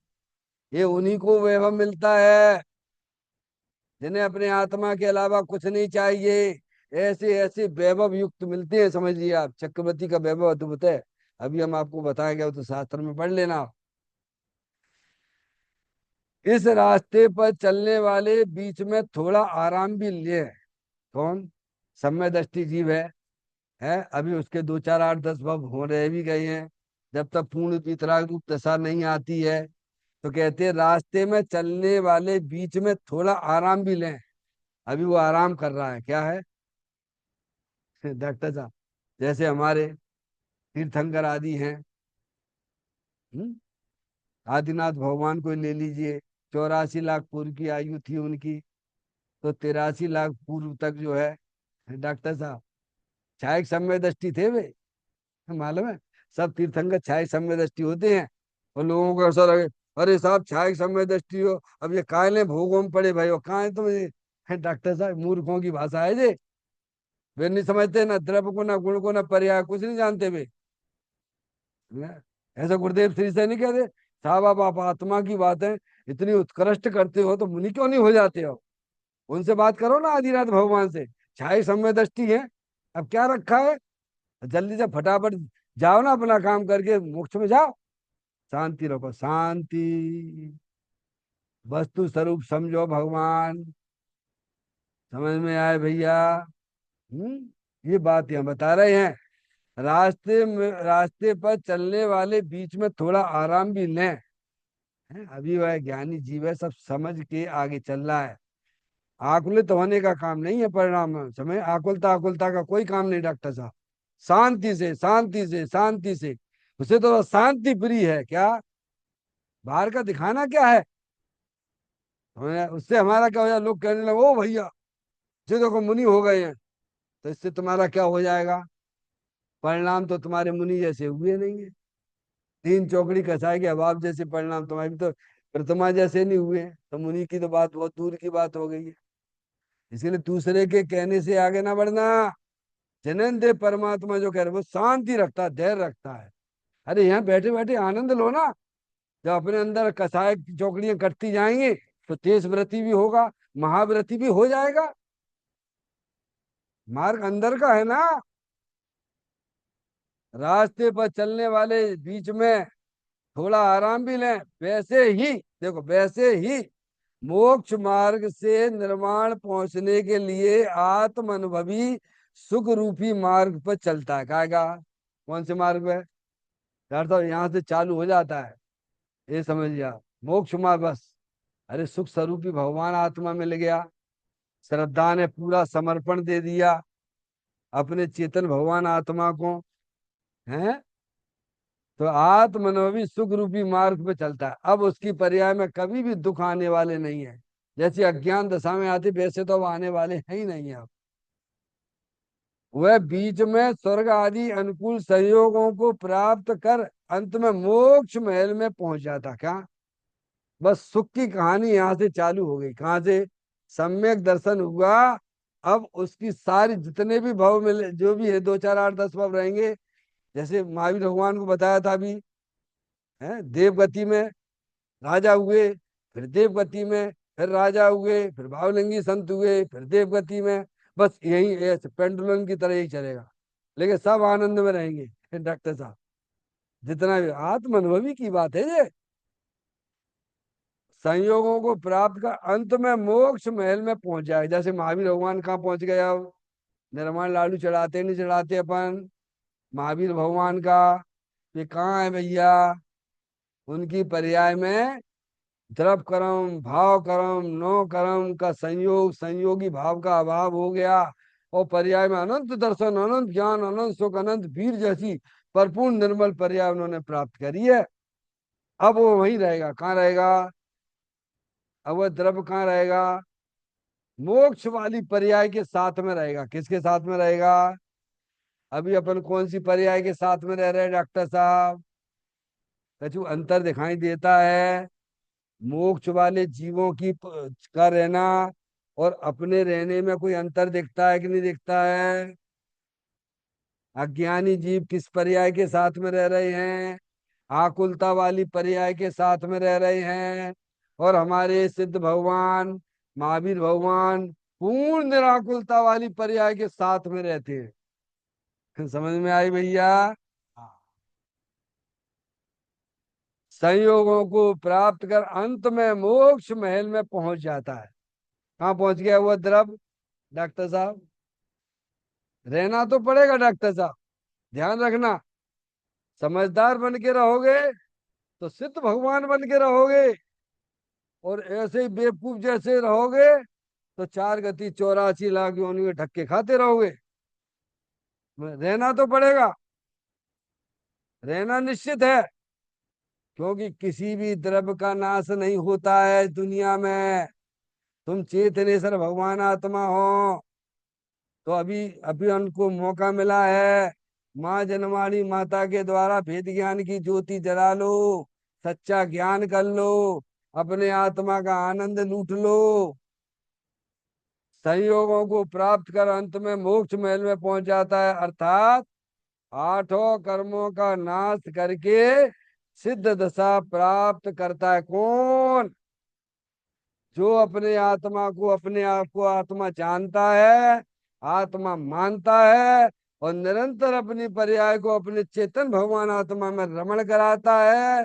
ये उन्हीं को वैभव मिलता है जिन्हें अपने आत्मा के अलावा कुछ नहीं चाहिए। ऐसे ऐसे वैभव युक्त मिलते हैं, समझिए आप, चक्रवर्ती का वैभव अद्भुत है। अभी हम आपको बताएंगे, वो तो शास्त्र में पढ़ लेना। इस रास्ते पर चलने वाले बीच में थोड़ा आराम भी ले। कौन, सम्य दृष्टि जीव है अभी उसके दो चार आठ दस भव हो रहे भी गए हैं, जब तक पूर्ण वितराग रूप दशा नहीं आती है। तो कहते हैं रास्ते में चलने वाले बीच में थोड़ा आराम भी लें। अभी वो आराम कर रहा है, क्या है डॉक्टर साहब, जैसे हमारे तीर्थंकर आदि हैं। हम्म? आदिनाथ भगवान को ले लीजिए, 84 लाख पूर्व की आयु थी उनकी, तो 83 लाख पूर्व तक जो है डॉक्टर साहब छायक सम्य दृष्टि थे वे, मालूम है। सब तीर्थंकर छायक सम्य दृष्टि होते हैं। और लोगों को ऐसा लगे, अरे साहब छायक सम्य दृष्टि हो, अब ये कायले भोगों में पड़े भाई, और कहाँ है तुम ये डॉक्टर साहब, मूर्खों की भाषा है जे। वे नहीं समझते ना द्रव्य को, ना गुण को, ना पर्याय, कुछ नहीं जानते वे। ऐसा गुरुदेव श्री से नहीं कहते, साहब आप आत्मा की बात है इतनी उत्कृष्ट करते हो तो मुनि क्यों नहीं हो जाते हो। उनसे बात करो ना, आदिनाथ भगवान से, छाई समय दृष्टि है। अब क्या रखा है, जल्दी से फटाफट जाओ ना, अपना काम करके मोक्ष में जाओ, शांति रखो, शांति, वस्तु स्वरूप समझो भगवान। समझ में आए भैया। ये बात यहाँ बता रहे हैं, रास्ते पर चलने वाले बीच में थोड़ा आराम भी लें। अभी वह ज्ञानी जीव है, सब समझ के आगे चल रहा है। आकुलित होने का काम नहीं है, परिणाम समय आकुलता आकुलता का कोई काम नहीं डॉक्टर साहब। शांति से शांति से शांति से, उसे तो शांति प्रिय है क्या, बाहर का दिखाना क्या है। उससे हमारा क्या हो जाए, लोग कहने लगे ओ भैया जो देखो मुनि हो गए हैं, तो इससे तुम्हारा क्या हो जाएगा, परिणाम तो तुम्हारे मुनि जैसे हुए नहीं है। तीन चौकड़ी कसाई के अभाव जैसे परिणाम तुम्हारे भी तो प्रतिमा जैसे नहीं हुए, तो मुनि की तो बात बहुत दूर की बात हो गई है। इसीलिए दूसरे के कहने से आगे ना बढ़ना। जनन दे परमात्मा जो कह रहे वो शांति रखता है, धैर्य रखता है। अरे यहाँ बैठे बैठे आनंद लो ना, जब अपने अंदर कसाय की चौकड़ियां कटती जाएंगी तो तेज व्रति भी होगा, महाव्रति भी हो जाएगा। मार्ग अंदर का है ना। रास्ते पर चलने वाले बीच में थोड़ा आराम भी लें, वैसे ही देखो, वैसे ही मोक्ष मार्ग से निर्वाण पहुंचने के लिए आत्म अनुभवी सुख रूपी मार्ग पर चलता है। कहेगा कौन से मार्ग पे? यार तो यहाँ से चालू हो जाता है, ये समझ लिया। मोक्ष मार्ग बस, अरे सुख स्वरूपी भगवान आत्मा मिल गया, श्रद्धा ने पूरा समर्पण दे दिया अपने चेतन भगवान आत्मा को, है तो आत्मनोवी सुख रूपी मार्ग पे चलता है। अब उसकी पर्याय में कभी भी दुख आने वाले नहीं है। जैसे अज्ञान दशा में आते वैसे तो अब आने वाले हैं ही नहीं है। अब वह बीच में स्वर्ग आदि अनुकूल संयोगों को प्राप्त कर अंत में मोक्ष महल में पहुंच जाता। क्या बस सुख की कहानी यहाँ से चालू हो गई। कहाँ से? सम्यक दर्शन हुआ। अब उसकी सारी जितने भी भाव मिले, जो भी है 2 4 8 10 भाव रहेंगे, जैसे महावीर भगवान को बताया था अभी, है देवगति में राजा हुए, फिर देवगति में फिर राजा हुए, फिर भावलिंगी संत हुए, फिर देवगति में। बस यही ऐसे पेंडुलम की तरह ही चलेगा, लेकिन सब आनंद में रहेंगे। डॉक्टर साहब, जितना भी आत्म अनुभवी की बात है ये। संयोगों को प्राप्त कर अंत में मोक्ष महल में पहुंच जाए। जैसे महावीर भगवान कहाँ पहुंच गए? अब निर्माण लाडू चढ़ाते नहीं चढ़ाते अपन महावीर भगवान का? ये कहाँ है भैया? उनकी पर्याय में द्रव कर्म भाव कर्म नो कर्म का संयोग, संयोगी भाव का अभाव हो गया, और पर्याय में अनंत दर्शन, अनंत ज्ञान, अनंत सुख, अनंत वीर जैसी परिपूर्ण निर्मल पर्याय उन्होंने प्राप्त करी है। अब वो वहीं रहेगा। कहाँ रहेगा? अब वह द्रव्य कहाँ रहेगा? मोक्ष वाली पर्याय के साथ में रहेगा। किसके साथ में रहेगा? अभी अपन कौन सी पर्याय के साथ में रह रहे हैं डॉक्टर साहब? कछु अंतर दिखाई देता है मोक्ष वाले जीवों की का रहना और अपने रहने में कोई अंतर दिखता है कि नहीं दिखता है? अज्ञानी जीव किस पर्याय के साथ में रह रहे हैं? आकुलता वाली पर्याय के साथ में रह रहे हैं। और हमारे सिद्ध भगवान महावीर भगवान पूर्ण निराकुलता वाली पर्याय के साथ में रहते हैं। समझ में आई भैया? हाँ। संयोगों को प्राप्त कर अंत में मोक्ष महल में पहुंच जाता है। कहाँ पहुंच गया हुआ द्रव? डॉक्टर साहब, रहना तो पड़ेगा डॉक्टर साहब, ध्यान रखना। समझदार बन के रहोगे तो सिद्ध भगवान बन के रहोगे, और ऐसे ही बेवकूफ जैसे रहोगे तो 4 गति 84 लाख योनि में धक्के खाते रहोगे। रहना तो पड़ेगा, रहना निश्चित है, क्योंकि किसी भी द्रव्य का नाश नहीं होता है दुनिया में। तुम चेतनेश्वर भगवान आत्मा हो, तो अभी अभी उनको मौका मिला है। माँ जनवाणी माता के द्वारा भेद ज्ञान की ज्योति जला लो, सच्चा ज्ञान कर लो, अपने आत्मा का आनंद लूट लो। संयोगों को प्राप्त कर अंत में मोक्ष महल में पहुंच जाता है, अर्थात 8 कर्मों का नाश करके सिद्ध दशा प्राप्त करता है। कौन? जो अपने आत्मा को, अपने आप को आत्मा जानता है, आत्मा मानता है, और निरंतर अपनी पर्याय को अपने चेतन भगवान आत्मा में रमण कराता है,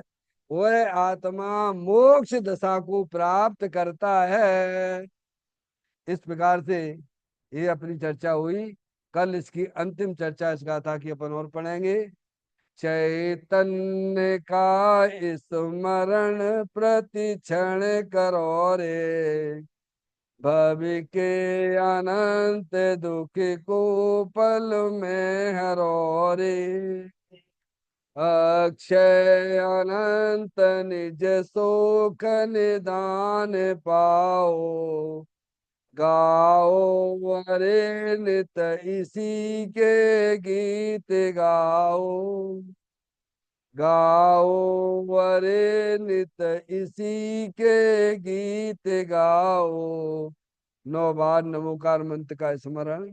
वह आत्मा मोक्ष दशा को प्राप्त करता है। इस प्रकार से ये अपनी चर्चा हुई। कल इसकी अंतिम चर्चा इस गाथा की अपन और पढ़ेंगे। चैतन्य का स्मरण प्रति क्षण करो रे, भवि के अनंत दुख को पल में हरो रे, अक्षय अनंत निज सुख निदान पाओ, गाओ अरे नित इसी के गीत गाओ, गाओ अरे नित इसी के गीत गाओ। 9 बार नमोकार मंत्र का स्मरण।